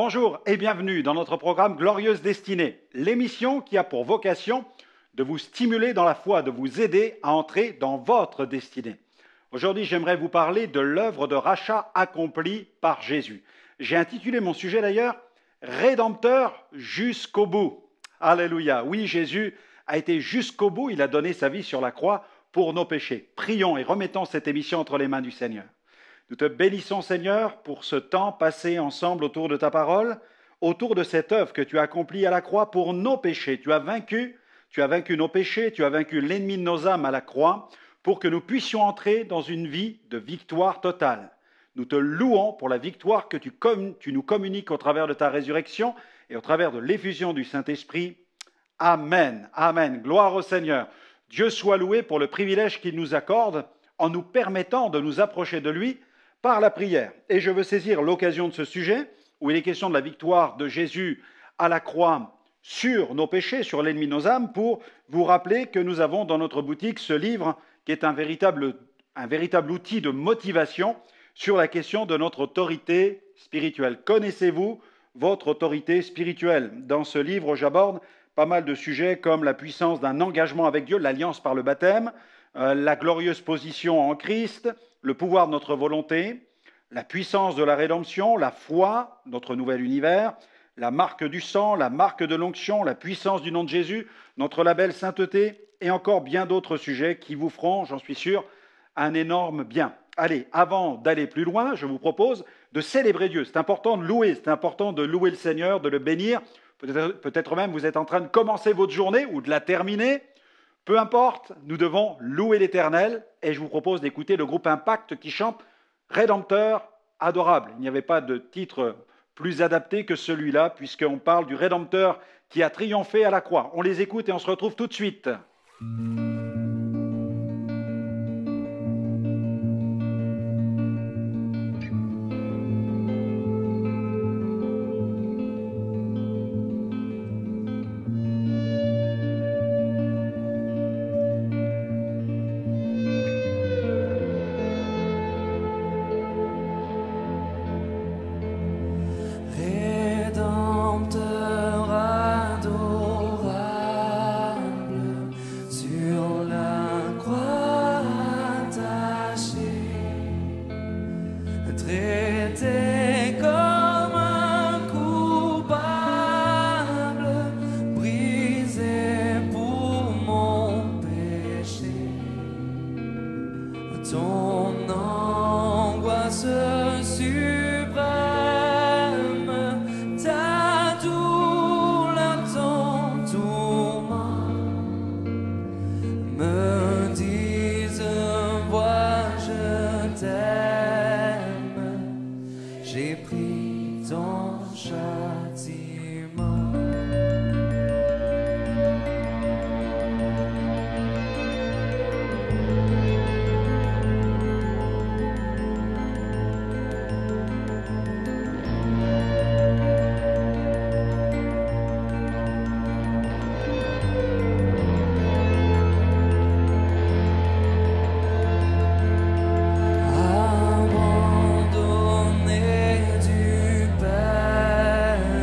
Bonjour et bienvenue dans notre programme Glorieuse Destinée, l'émission qui a pour vocation de vous stimuler dans la foi, de vous aider à entrer dans votre destinée. Aujourd'hui, j'aimerais vous parler de l'œuvre de rachat accomplie par Jésus. J'ai intitulé mon sujet d'ailleurs « Rédempteur jusqu'au bout ». Alléluia. Oui, Jésus a été jusqu'au bout, il a donné sa vie sur la croix pour nos péchés. Prions et remettons cette émission entre les mains du Seigneur. Nous te bénissons, Seigneur, pour ce temps passé ensemble autour de ta parole, autour de cette œuvre que tu as accomplie à la croix pour nos péchés. Tu as vaincu nos péchés, tu as vaincu l'ennemi de nos âmes à la croix pour que nous puissions entrer dans une vie de victoire totale. Nous te louons pour la victoire que tu nous communiques au travers de ta résurrection et au travers de l'effusion du Saint-Esprit. Amen. Amen. Gloire au Seigneur. Dieu soit loué pour le privilège qu'il nous accorde en nous permettant de nous approcher de lui par la prière. Et je veux saisir l'occasion de ce sujet, où il est question de la victoire de Jésus à la croix sur nos péchés, sur l'ennemi de nos âmes, pour vous rappeler que nous avons dans notre boutique ce livre qui est un véritable outil de motivation sur la question de notre autorité spirituelle. Connaissez-vous votre autorité spirituelle? Dans ce livre, j'aborde pas mal de sujets comme la puissance d'un engagement avec Dieu, l'alliance par le baptême, la glorieuse position en Christ, le pouvoir de notre volonté, la puissance de la rédemption, la foi, notre nouvel univers, la marque du sang, la marque de l'onction, la puissance du nom de Jésus, notre label sainteté et encore bien d'autres sujets qui vous feront, j'en suis sûr, un énorme bien. Allez, avant d'aller plus loin, je vous propose de célébrer Dieu. C'est important de louer, le Seigneur, de le bénir. Peut-être même vous êtes en train de commencer votre journée ou de la terminer. Peu importe, nous devons louer l'Éternel et je vous propose d'écouter le groupe Impact qui chante « Rédempteur adorable ». Il n'y avait pas de titre plus adapté que celui-là puisqu'on parle du Rédempteur qui a triomphé à la croix. On les écoute et on se retrouve tout de suite. Abandonné du Père.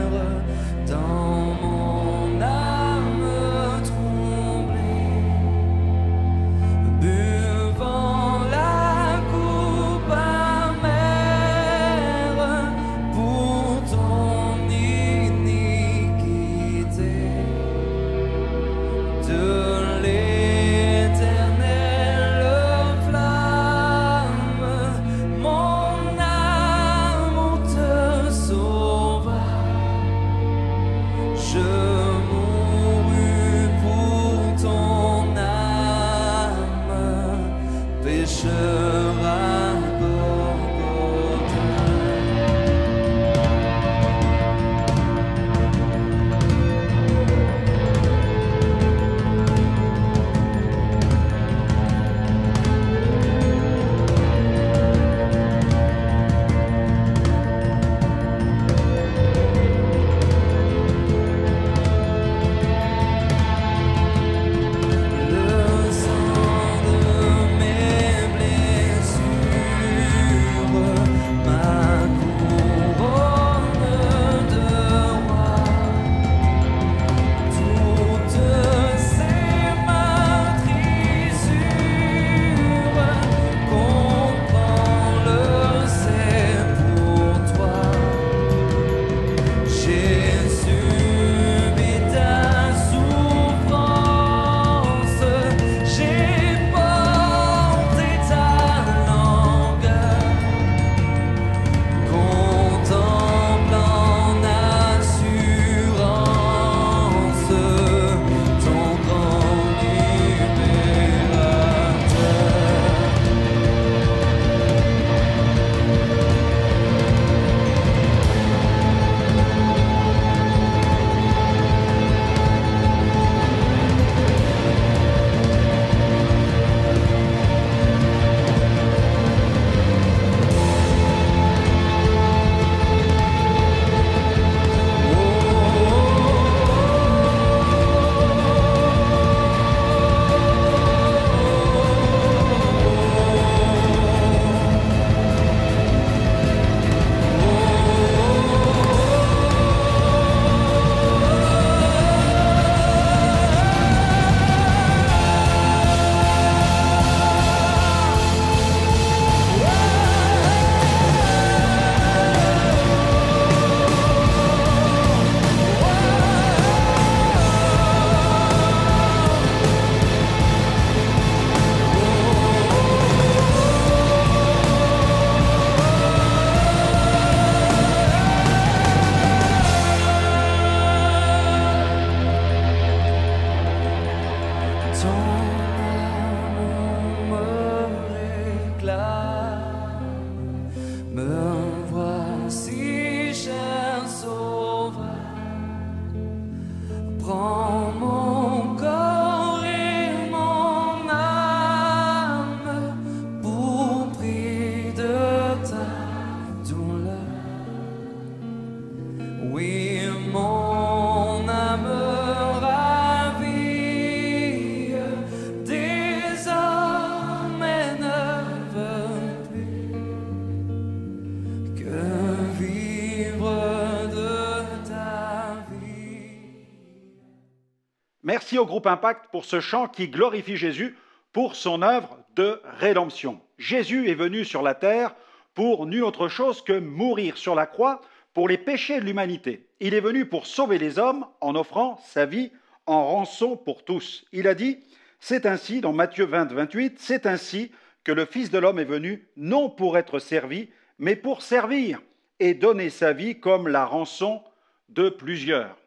Merci au groupe Impact pour ce chant qui glorifie Jésus pour son œuvre de rédemption. Jésus est venu sur la terre pour nul autre chose que mourir sur la croix pour les péchés de l'humanité. Il est venu pour sauver les hommes en offrant sa vie en rançon pour tous. Il a dit, c'est ainsi, dans Matthieu 20, 28, c'est ainsi que le Fils de l'homme est venu, non pour être servi, mais pour servir et donner sa vie comme la rançon de plusieurs.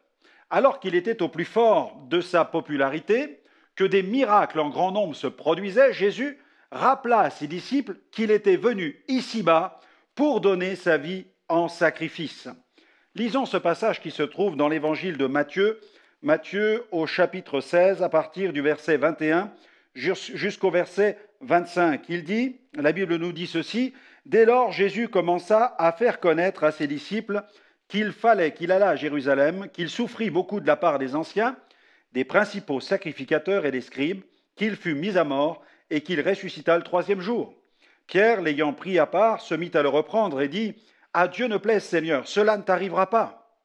Alors qu'il était au plus fort de sa popularité, que des miracles en grand nombre se produisaient, Jésus rappela à ses disciples qu'il était venu ici-bas pour donner sa vie en sacrifice. Lisons ce passage qui se trouve dans l'évangile de Matthieu, Matthieu au chapitre 16, à partir du verset 21 jusqu'au verset 25. Il dit, la Bible nous dit ceci, « Dès lors, Jésus commença à faire connaître à ses disciples qu'il fallait qu'il allât à Jérusalem, qu'il souffrit beaucoup de la part des anciens, des principaux sacrificateurs et des scribes, qu'il fut mis à mort et qu'il ressuscita le troisième jour. Pierre, l'ayant pris à part, se mit à le reprendre et dit, « À Dieu ne plaise, Seigneur, cela ne t'arrivera pas. »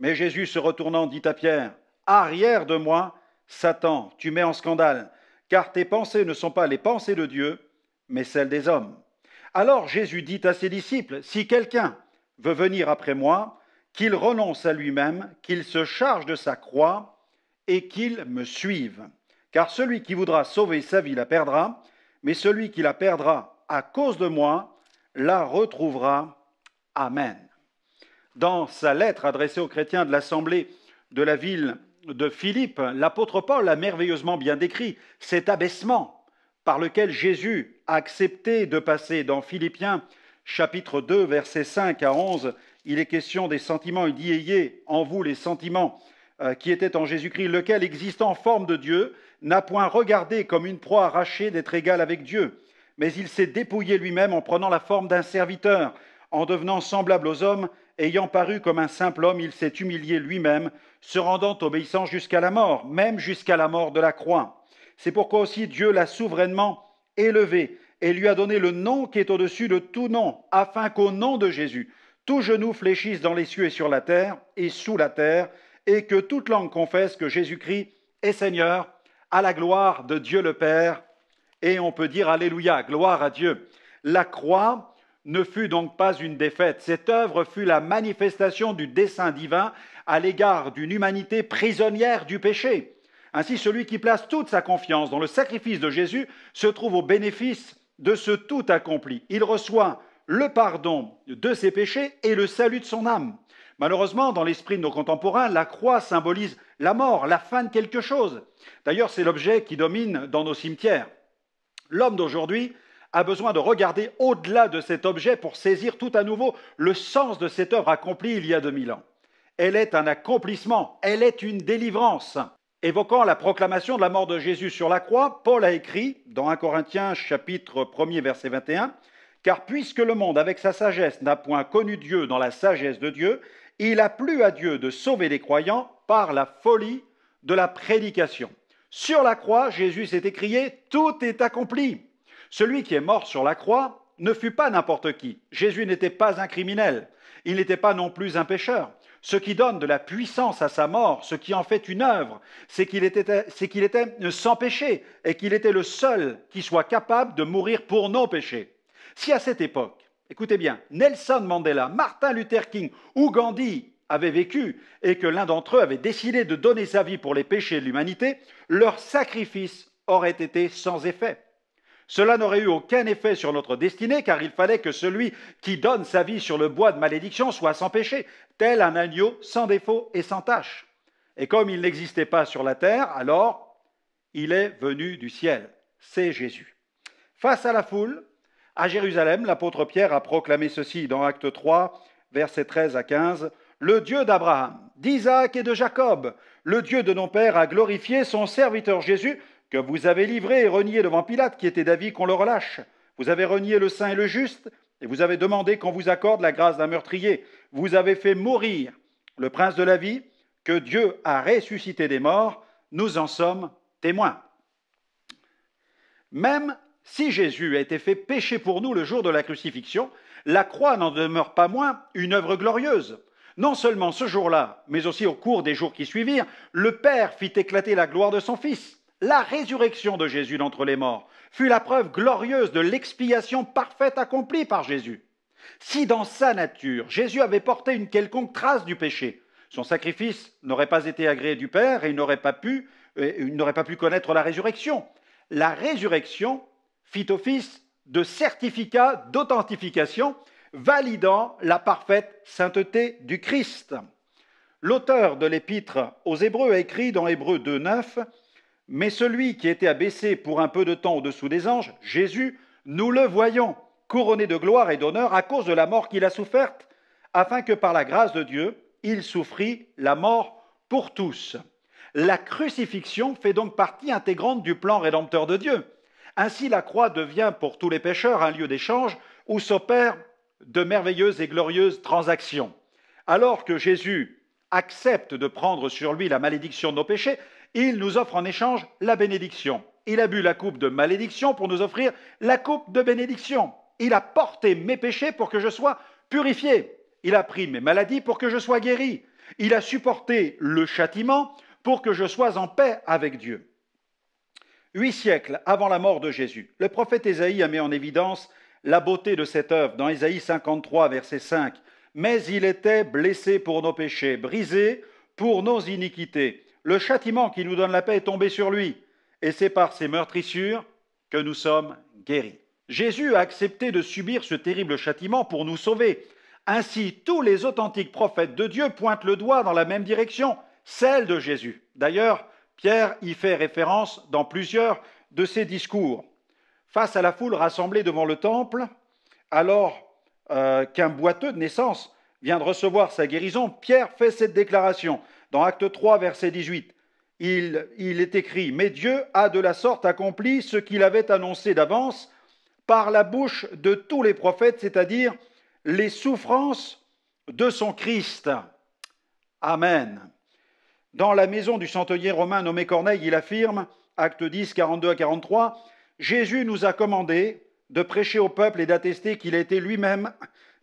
Mais Jésus, se retournant, dit à Pierre, « Arrière de moi, Satan, tu mets en scandale, car tes pensées ne sont pas les pensées de Dieu, mais celles des hommes. » Alors Jésus dit à ses disciples, « Si quelqu'un veut venir après moi, qu'il renonce à lui-même, qu'il se charge de sa croix et qu'il me suive. Car celui qui voudra sauver sa vie la perdra, mais celui qui la perdra à cause de moi la retrouvera. Amen. » Dans sa lettre adressée aux chrétiens de l'assemblée de la ville de Philippe, l'apôtre Paul a merveilleusement bien décrit cet abaissement par lequel Jésus a accepté de passer. Dans Philippiens chapitre 2, versets 5 à 11, il est question des sentiments. Il dit, « Ayez en vous les sentiments qui étaient en Jésus-Christ, lequel, existant en forme de Dieu, n'a point regardé comme une proie arrachée d'être égal avec Dieu, mais il s'est dépouillé lui-même en prenant la forme d'un serviteur, en devenant semblable aux hommes, ayant paru comme un simple homme, il s'est humilié lui-même, se rendant obéissant jusqu'à la mort, même jusqu'à la mort de la croix. C'est pourquoi aussi Dieu l'a souverainement élevé et lui a donné le nom qui est au-dessus de tout nom, afin qu'au nom de Jésus, tout genou fléchisse dans les cieux et sur la terre et sous la terre, et que toute langue confesse que Jésus-Christ est Seigneur, à la gloire de Dieu le Père. Et on peut dire Alléluia, gloire à Dieu. La croix ne fut donc pas une défaite. Cette œuvre fut la manifestation du dessein divin à l'égard d'une humanité prisonnière du péché. Ainsi, celui qui place toute sa confiance dans le sacrifice de Jésus se trouve au bénéfice de ce tout accompli. Il reçoit le pardon de ses péchés et le salut de son âme. Malheureusement, dans l'esprit de nos contemporains, la croix symbolise la mort, la fin de quelque chose. D'ailleurs, c'est l'objet qui domine dans nos cimetières. L'homme d'aujourd'hui a besoin de regarder au-delà de cet objet pour saisir tout à nouveau le sens de cette œuvre accomplie il y a 2000 ans. Elle est un accomplissement, elle est une délivrance. Évoquant la proclamation de la mort de Jésus sur la croix, Paul a écrit dans 1 Corinthiens chapitre 1er verset 21, « Car puisque le monde avec sa sagesse n'a point connu Dieu dans la sagesse de Dieu, il a plu à Dieu de sauver les croyants par la folie de la prédication. » Sur la croix, Jésus s'est écrié, « Tout est accompli ». Celui qui est mort sur la croix ne fut pas n'importe qui. Jésus n'était pas un criminel, il n'était pas non plus un pécheur. Ce qui donne de la puissance à sa mort, ce qui en fait une œuvre, c'est qu'il était sans péché et qu'il était le seul qui soit capable de mourir pour nos péchés. Si à cette époque, écoutez bien, Nelson Mandela, Martin Luther King ou Gandhi avaient vécu et que l'un d'entre eux avait décidé de donner sa vie pour les péchés de l'humanité, leur sacrifice aurait été sans effet. Cela n'aurait eu aucun effet sur notre destinée, car il fallait que celui qui donne sa vie sur le bois de malédiction soit sans péché, tel un agneau sans défaut et sans tache. Et comme il n'existait pas sur la terre, alors il est venu du ciel. C'est Jésus. Face à la foule, à Jérusalem, l'apôtre Pierre a proclamé ceci dans Acte 3, versets 13 à 15. « Le Dieu d'Abraham, d'Isaac et de Jacob, le Dieu de nos pères, a glorifié son serviteur Jésus, que vous avez livré et renié devant Pilate, qui était d'avis qu'on le relâche. Vous avez renié le saint et le juste, et vous avez demandé qu'on vous accorde la grâce d'un meurtrier. Vous avez fait mourir le prince de la vie, que Dieu a ressuscité des morts. Nous en sommes témoins. » Même si Jésus a été fait péché pour nous le jour de la crucifixion, la croix n'en demeure pas moins une œuvre glorieuse. Non seulement ce jour-là, mais aussi au cours des jours qui suivirent, le Père fit éclater la gloire de son Fils. La résurrection de Jésus d'entre les morts fut la preuve glorieuse de l'expiation parfaite accomplie par Jésus. Si dans sa nature, Jésus avait porté une quelconque trace du péché, son sacrifice n'aurait pas été agréé du Père et il n'aurait pas pu connaître la résurrection. La résurrection fit office de certificat d'authentification validant la parfaite sainteté du Christ. L'auteur de l'épître aux Hébreux a écrit dans Hébreux 2,9 « Mais celui qui était abaissé pour un peu de temps au-dessous des anges, Jésus, nous le voyons, couronné de gloire et d'honneur à cause de la mort qu'il a soufferte, afin que par la grâce de Dieu, il souffrit la mort pour tous. » La crucifixion fait donc partie intégrante du plan rédempteur de Dieu. Ainsi, la croix devient pour tous les pécheurs un lieu d'échange où s'opèrent de merveilleuses et glorieuses transactions. Alors que Jésus accepte de prendre sur lui la malédiction de nos péchés, il nous offre en échange la bénédiction. Il a bu la coupe de malédiction pour nous offrir la coupe de bénédiction. Il a porté mes péchés pour que je sois purifié. Il a pris mes maladies pour que je sois guéri. Il a supporté le châtiment pour que je sois en paix avec Dieu. 8 siècles avant la mort de Jésus, le prophète Ésaïe a mis en évidence la beauté de cette œuvre dans Ésaïe 53, verset 5. « Mais il était blessé pour nos péchés, brisé pour nos iniquités. Le châtiment qui nous donne la paix est tombé sur lui, et c'est par ses meurtrissures que nous sommes guéris. » Jésus a accepté de subir ce terrible châtiment pour nous sauver. Ainsi, tous les authentiques prophètes de Dieu pointent le doigt dans la même direction, celle de Jésus. D'ailleurs, Pierre y fait référence dans plusieurs de ses discours. Face à la foule rassemblée devant le temple, alors qu'un boiteux de naissance vient de recevoir sa guérison, Pierre fait cette déclaration. Dans Acte 3, verset 18, il est écrit « Mais Dieu a de la sorte accompli ce qu'il avait annoncé d'avance par la bouche de tous les prophètes, c'est-à-dire les souffrances de son Christ. » Amen. Dans la maison du centenier romain nommé Corneille, il affirme, Acte 10, 42 à 43, « Jésus nous a commandé de prêcher au peuple et d'attester qu'il a été lui-même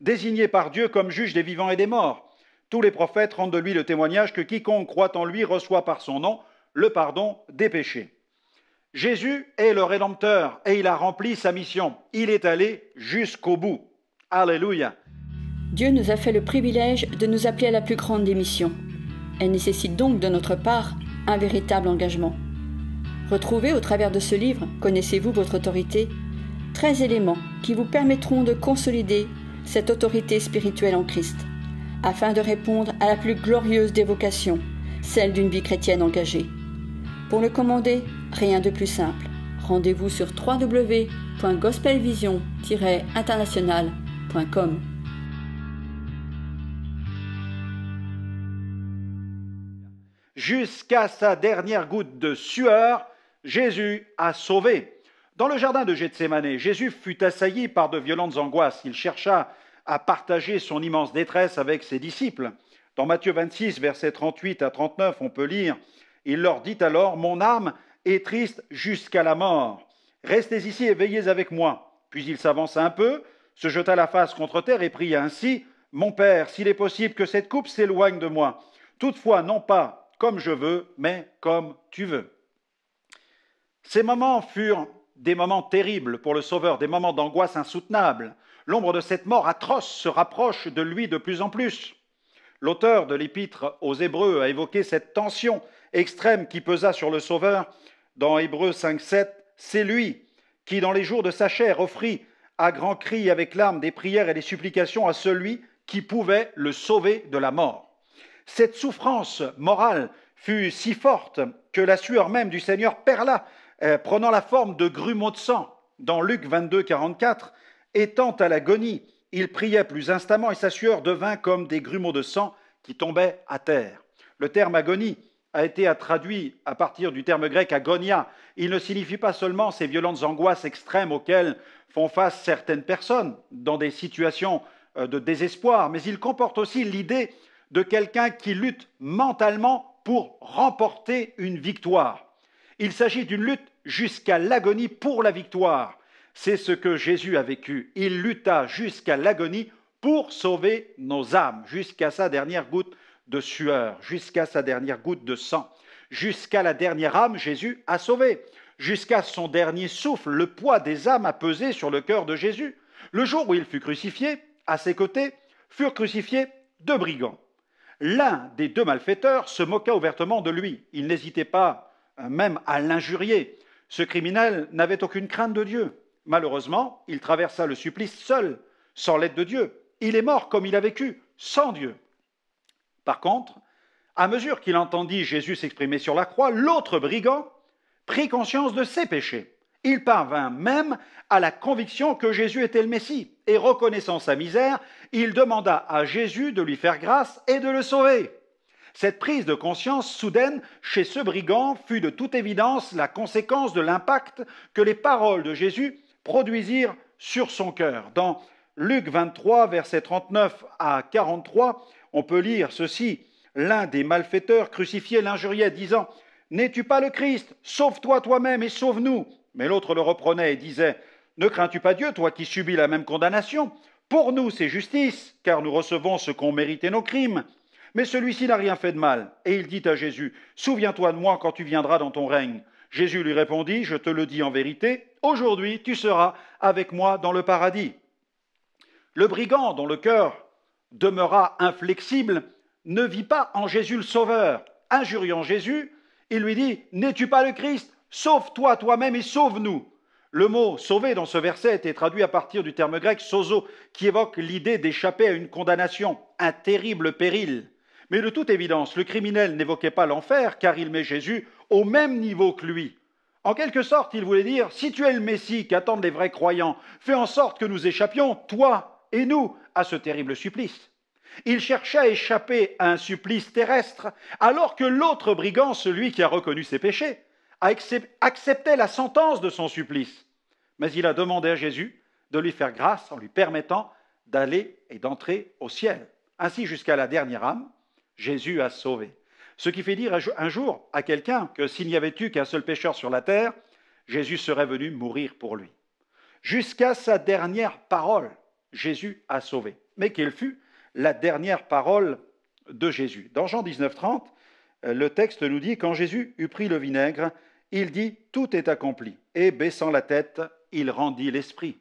désigné par Dieu comme juge des vivants et des morts. Tous les prophètes rendent de lui le témoignage que quiconque croit en lui reçoit par son nom le pardon des péchés. » Jésus est le Rédempteur et il a rempli sa mission. Il est allé jusqu'au bout. Alléluia. Dieu nous a fait le privilège de nous appeler à la plus grande des missions. Elle nécessite donc de notre part un véritable engagement. Retrouvez au travers de ce livre, Connaissez-vous votre autorité ? 13 éléments qui vous permettront de consolider cette autorité spirituelle en Christ, afin de répondre à la plus glorieuse des vocations, celle d'une vie chrétienne engagée. Pour le commander, rien de plus simple. Rendez-vous sur www.gospelvision-international.com. Jusqu'à sa dernière goutte de sueur, Jésus a sauvé. Dans le jardin de Gethsémanée, Jésus fut assailli par de violentes angoisses. Il chercha à partager son immense détresse avec ses disciples. Dans Matthieu 26, versets 38 à 39, on peut lire « Il leur dit alors, mon âme est triste jusqu'à la mort. Restez ici et veillez avec moi. » Puis il s'avança un peu, se jeta la face contre terre et pria ainsi, « Mon Père, s'il est possible que cette coupe s'éloigne de moi. Toutefois, non pas comme je veux, mais comme tu veux. » Ces moments furent des moments terribles pour le Sauveur, des moments d'angoisse insoutenables. L'ombre de cette mort atroce se rapproche de lui de plus en plus. L'auteur de l'épître aux Hébreux a évoqué cette tension extrême qui pesa sur le Sauveur dans Hébreux 5,7. C'est lui qui, dans les jours de sa chair, offrit à grands cris et avec larmes des prières et des supplications à celui qui pouvait le sauver de la mort. Cette souffrance morale fut si forte que la sueur même du Seigneur perla, prenant la forme de grumeaux de sang. Dans Luc 22, 44, étant à l'agonie, il priait plus instamment et sa sueur devint comme des grumeaux de sang qui tombaient à terre. Le terme agonie a été traduit à partir du terme grec agonia. Il ne signifie pas seulement ces violentes angoisses extrêmes auxquelles font face certaines personnes dans des situations de désespoir, mais il comporte aussi l'idée de quelqu'un qui lutte mentalement pour remporter une victoire. Il s'agit d'une lutte jusqu'à l'agonie pour la victoire. C'est ce que Jésus a vécu. Il lutta jusqu'à l'agonie pour sauver nos âmes, jusqu'à sa dernière goutte de sueur, jusqu'à sa dernière goutte de sang. Jusqu'à la dernière âme, Jésus a sauvé. Jusqu'à son dernier souffle, le poids des âmes a pesé sur le cœur de Jésus. Le jour où il fut crucifié, à ses côtés furent crucifiés deux brigands. L'un des deux malfaiteurs se moqua ouvertement de lui. Il n'hésitait pas même à l'injurier. Ce criminel n'avait aucune crainte de Dieu. Malheureusement, il traversa le supplice seul, sans l'aide de Dieu. Il est mort comme il a vécu, sans Dieu. Par contre, à mesure qu'il entendit Jésus s'exprimer sur la croix, l'autre brigand prit conscience de ses péchés. Il parvint même à la conviction que Jésus était le Messie, et reconnaissant sa misère, il demanda à Jésus de lui faire grâce et de le sauver. Cette prise de conscience soudaine chez ce brigand fut de toute évidence la conséquence de l'impact que les paroles de Jésus produisirent sur son cœur. Dans Luc 23, versets 39 à 43, on peut lire ceci. L'un des malfaiteurs crucifiés l'injuriait, disant « N'es-tu pas le Christ? Sauve-toi toi-même et sauve-nous » Mais l'autre le reprenait et disait « Ne crains-tu pas Dieu, toi qui subis la même condamnation? Pour nous, c'est justice, car nous recevons ce qu'ont mérité nos crimes. » Mais celui-ci n'a rien fait de mal. Et il dit à Jésus « Souviens-toi de moi quand tu viendras dans ton règne. » Jésus lui répondit « Je te le dis en vérité, aujourd'hui tu seras avec moi dans le paradis. » Le brigand, dont le cœur demeura inflexible, ne vit pas en Jésus le Sauveur. Injuriant Jésus, il lui dit « N'es-tu pas le Christ? Sauve-toi toi-même et sauve-nous » Le mot « sauver » dans ce verset était traduit à partir du terme grec « sozo » qui évoque l'idée d'échapper à une condamnation, un terrible péril. Mais de toute évidence, le criminel n'évoquait pas l'enfer car il met Jésus au même niveau que lui. En quelque sorte, il voulait dire « Si tu es le Messie qu'attendent les vrais croyants, fais en sorte que nous échappions, toi et nous, à ce terrible supplice. » Il cherchait à échapper à un supplice terrestre, alors que l'autre brigand, celui qui a reconnu ses péchés, acceptait la sentence de son supplice. Mais il a demandé à Jésus de lui faire grâce en lui permettant d'aller et d'entrer au ciel. Ainsi, jusqu'à la dernière âme, Jésus a sauvé. Ce qui fait dire un jour à quelqu'un que s'il n'y avait eu qu'un seul pécheur sur la terre, Jésus serait venu mourir pour lui. Jusqu'à sa dernière parole, Jésus a sauvé. Mais quelle fut la dernière parole de Jésus? Dans Jean 19, 30, le texte nous dit « Quand Jésus eut pris le vinaigre, il dit « Tout est accompli ». Et baissant la tête, il rendit l'esprit.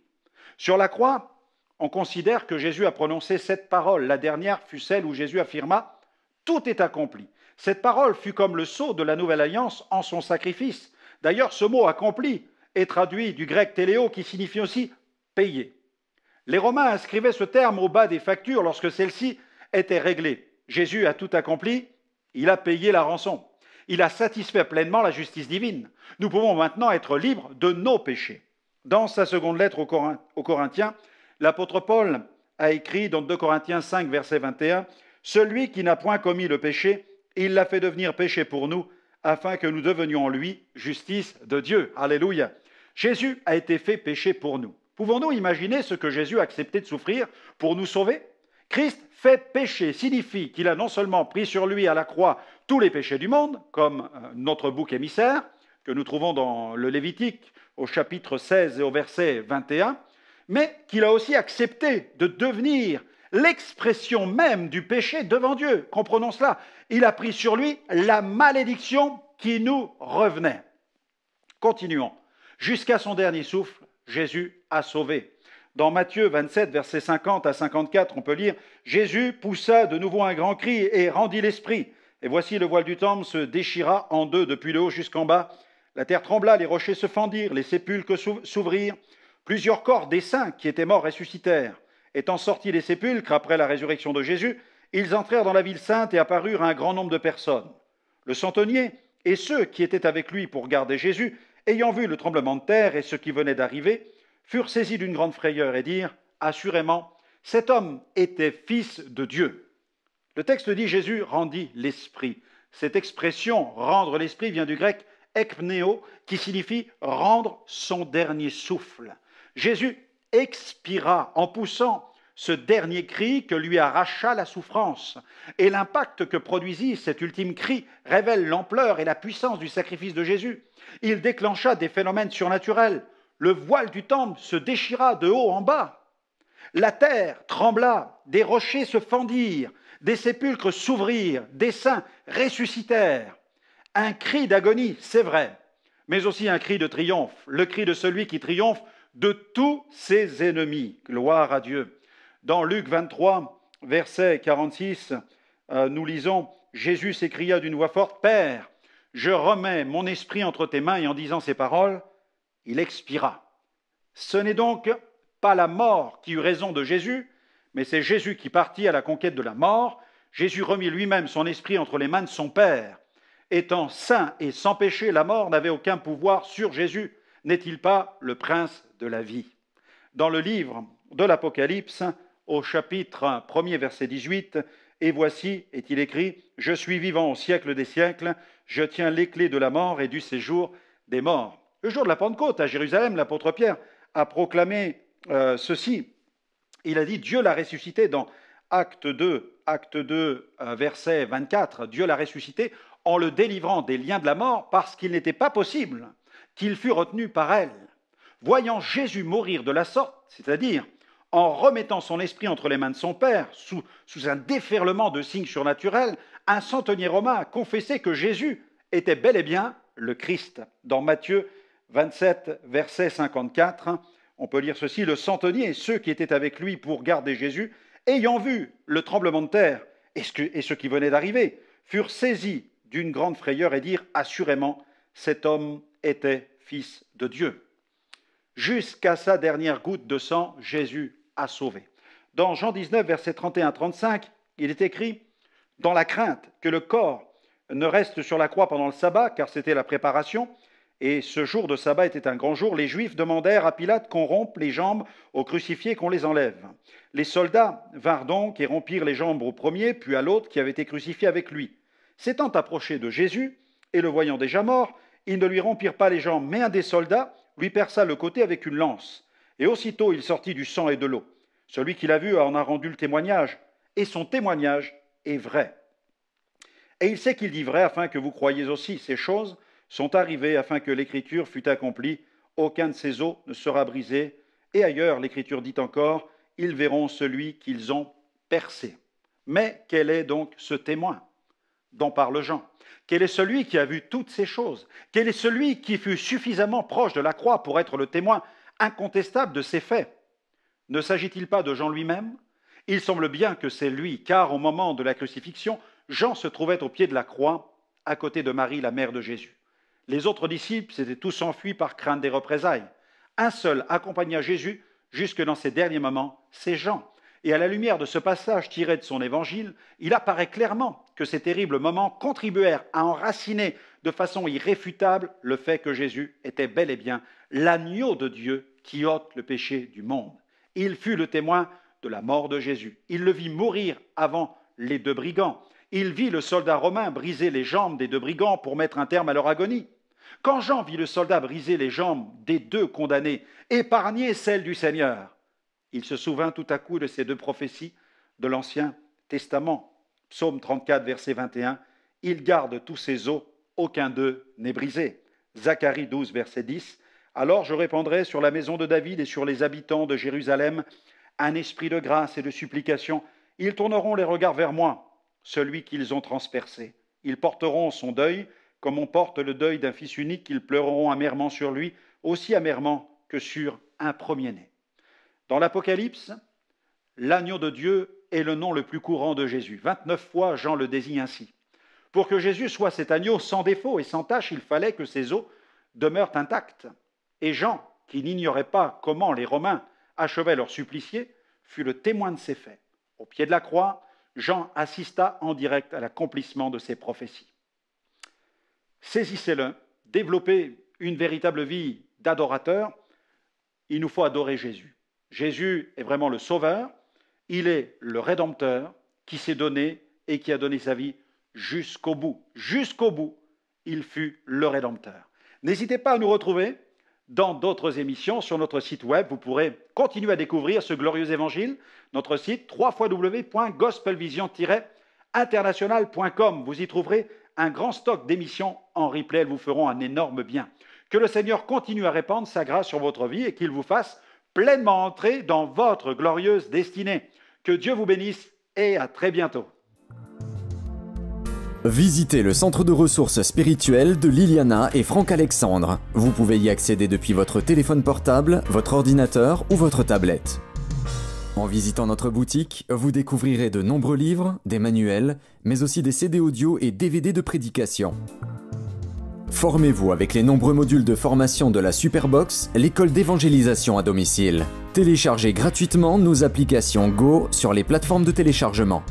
Sur la croix, on considère que Jésus a prononcé cette parole. La dernière fut celle où Jésus affirma « Tout est accompli ». Cette parole fut comme le sceau de la nouvelle alliance en son sacrifice. D'ailleurs, ce mot « accompli » est traduit du grec « téléo » qui signifie aussi « payer ». Les Romains inscrivaient ce terme au bas des factures lorsque celles-ci étaient réglées. Jésus a tout accompli, il a payé la rançon. Il a satisfait pleinement la justice divine. Nous pouvons maintenant être libres de nos péchés. Dans sa seconde lettre aux Corinthiens, l'apôtre Paul a écrit dans 2 Corinthiens 5, verset 21, « Celui qui n'a point commis le péché, il l'a fait devenir péché pour nous, afin que nous devenions en lui justice de Dieu. » Alléluia. Jésus a été fait péché pour nous. Pouvons-nous imaginer ce que Jésus a accepté de souffrir pour nous sauver? Christ fait péché signifie qu'il a non seulement pris sur lui à la croix tous les péchés du monde, comme notre bouc émissaire, que nous trouvons dans le Lévitique au chapitre 16 et au verset 21, mais qu'il a aussi accepté de devenir l'expression même du péché devant Dieu. Comprenons cela. Il a pris sur lui la malédiction qui nous revenait. Continuons. Jusqu'à son dernier souffle, Jésus a sauvé. Dans Matthieu 27, versets 50 à 54, on peut lire « Jésus poussa de nouveau un grand cri et rendit l'esprit. Et voici le voile du temple se déchira en deux depuis le haut jusqu'en bas. La terre trembla, les rochers se fendirent, les sépulcres s'ouvrirent. Plusieurs corps des saints qui étaient morts ressuscitèrent. Étant sortis des sépulcres après la résurrection de Jésus, ils entrèrent dans la ville sainte et apparurent à un grand nombre de personnes. Le centenier et ceux qui étaient avec lui pour garder Jésus, ayant vu le tremblement de terre et ce qui venait d'arriver, furent saisis d'une grande frayeur et dirent « Assurément, cet homme était fils de Dieu. » Le texte dit « Jésus rendit l'esprit ». Cette expression « rendre l'esprit » vient du grec « ekpneo » qui signifie « rendre son dernier souffle ». Jésus expira en poussant ce dernier cri que lui arracha la souffrance. Et l'impact que produisit cet ultime cri révèle l'ampleur et la puissance du sacrifice de Jésus. Il déclencha des phénomènes surnaturels. Le voile du temple se déchira de haut en bas. La terre trembla, des rochers se fendirent, des sépulcres s'ouvrirent, des saints ressuscitèrent. Un cri d'agonie, c'est vrai, mais aussi un cri de triomphe, le cri de celui qui triomphe de tous ses ennemis. Gloire à Dieu. Dans Luc 23, verset 46, nous lisons « Jésus s'écria d'une voix forte, « Père, je remets mon esprit entre tes mains » et en disant ces paroles, il expira. Ce n'est donc pas la mort qui eut raison de Jésus, mais c'est Jésus qui partit à la conquête de la mort. Jésus remit lui-même son esprit entre les mains de son Père. Étant saint et sans péché, la mort n'avait aucun pouvoir sur Jésus. N'est-il pas le prince de la vie? Dans le livre de l'Apocalypse, au chapitre 1er, verset 18, « Et voici, est-il écrit, je suis vivant au siècle des siècles, je tiens les clés de la mort et du séjour des morts. » Le jour de la Pentecôte, à Jérusalem, l'apôtre Pierre a proclamé ceci. Il a dit, Dieu l'a ressuscité dans Acte 2, verset 24. Dieu l'a ressuscité en le délivrant des liens de la mort parce qu'il n'était pas possible qu'il fût retenu par elle. Voyant Jésus mourir de la sorte, c'est-à-dire en remettant son esprit entre les mains de son Père, sous un déferlement de signes surnaturels, un centenier romain a confessé que Jésus était bel et bien le Christ. Dans Matthieu 27, verset 54, on peut lire ceci, « Le centenier et ceux qui étaient avec lui pour garder Jésus, ayant vu le tremblement de terre et ce qui venait d'arriver, furent saisis d'une grande frayeur et dirent, assurément, cet homme était fils de Dieu. » Jusqu'à sa dernière goutte de sang, Jésus a sauvé. Dans Jean 19, versets 31-35, il est écrit « Dans la crainte que le corps ne reste sur la croix pendant le sabbat, car c'était la préparation, et ce jour de sabbat était un grand jour, les Juifs demandèrent à Pilate qu'on rompe les jambes aux crucifiés, qu'on les enlève. Les soldats vinrent donc et rompirent les jambes au premier, puis à l'autre qui avait été crucifié avec lui. S'étant approchés de Jésus, et le voyant déjà mort, ils ne lui rompirent pas les jambes, mais un des soldats lui perça le côté avec une lance. Et aussitôt il sortit du sang et de l'eau. Celui qui l'a vu en a rendu le témoignage, et son témoignage est vrai. Et il sait qu'il dit vrai, afin que vous croyiez aussi. Ces choses sont arrivées afin que l'Écriture fût accomplie. Aucun de ces os ne sera brisé. Et ailleurs, l'Écriture dit encore, ils verront celui qu'ils ont percé. Mais quel est donc ce témoin dont parle Jean? Quel est celui qui a vu toutes ces choses? Quel est celui qui fut suffisamment proche de la croix pour être le témoin incontestable de ces faits? Ne s'agit-il pas de Jean lui-même? Il semble bien que c'est lui, car au moment de la crucifixion, Jean se trouvait au pied de la croix, à côté de Marie, la mère de Jésus. Les autres disciples s'étaient tous enfuis par crainte des représailles. Un seul accompagna Jésus jusque dans ses derniers moments, c'est Jean. Et à la lumière de ce passage tiré de son évangile, il apparaît clairement que ces terribles moments contribuèrent à enraciner de façon irréfutable le fait que Jésus était bel et bien l'agneau de Dieu qui ôte le péché du monde. Il fut le témoin de la mort de Jésus. Il le vit mourir avant les deux brigands. Il vit le soldat romain briser les jambes des deux brigands pour mettre un terme à leur agonie. Quand Jean vit le soldat briser les jambes des deux condamnés, épargner celles du Seigneur, il se souvint tout à coup de ces deux prophéties de l'Ancien Testament. Psaume 34, verset 21, « Il garde tous ses os, aucun d'eux n'est brisé. » Zacharie 12, verset 10, « Alors je répandrai sur la maison de David et sur les habitants de Jérusalem un esprit de grâce et de supplication. Ils tourneront les regards vers moi, celui qu'ils ont transpercé. Ils porteront son deuil, comme on porte le deuil d'un fils unique. Ils pleureront amèrement sur lui, aussi amèrement que sur un premier-né. » Dans l'Apocalypse, l'agneau de Dieu est le nom le plus courant de Jésus. 29 fois, Jean le désigne ainsi. Pour que Jésus soit cet agneau sans défaut et sans tache, il fallait que ses os demeurent intacts. Et Jean, qui n'ignorait pas comment les Romains achevaient leur supplicié, fut le témoin de ces faits. Au pied de la croix, Jean assista en direct à l'accomplissement de ces prophéties. Saisissez-le, développez une véritable vie d'adorateur. Il nous faut adorer Jésus. Jésus est vraiment le Sauveur, il est le Rédempteur qui s'est donné et qui a donné sa vie jusqu'au bout. Jusqu'au bout, il fut le Rédempteur. N'hésitez pas à nous retrouver dans d'autres émissions sur notre site web. Vous pourrez continuer à découvrir ce glorieux évangile. Notre site www.gospelvision-international.com. Vous y trouverez un grand stock d'émissions en replay. Elles vous feront un énorme bien. Que le Seigneur continue à répandre sa grâce sur votre vie et qu'il vous fasse pleinement entrer dans votre glorieuse destinée. Que Dieu vous bénisse et à très bientôt. Visitez le centre de ressources spirituelles de Liliana et Franck Alexandre. Vous pouvez y accéder depuis votre téléphone portable, votre ordinateur ou votre tablette. En visitant notre boutique, vous découvrirez de nombreux livres, des manuels, mais aussi des CD audio et DVD de prédication. Formez-vous avec les nombreux modules de formation de la Superbox, l'école d'évangélisation à domicile. Téléchargez gratuitement nos applications Go sur les plateformes de téléchargement.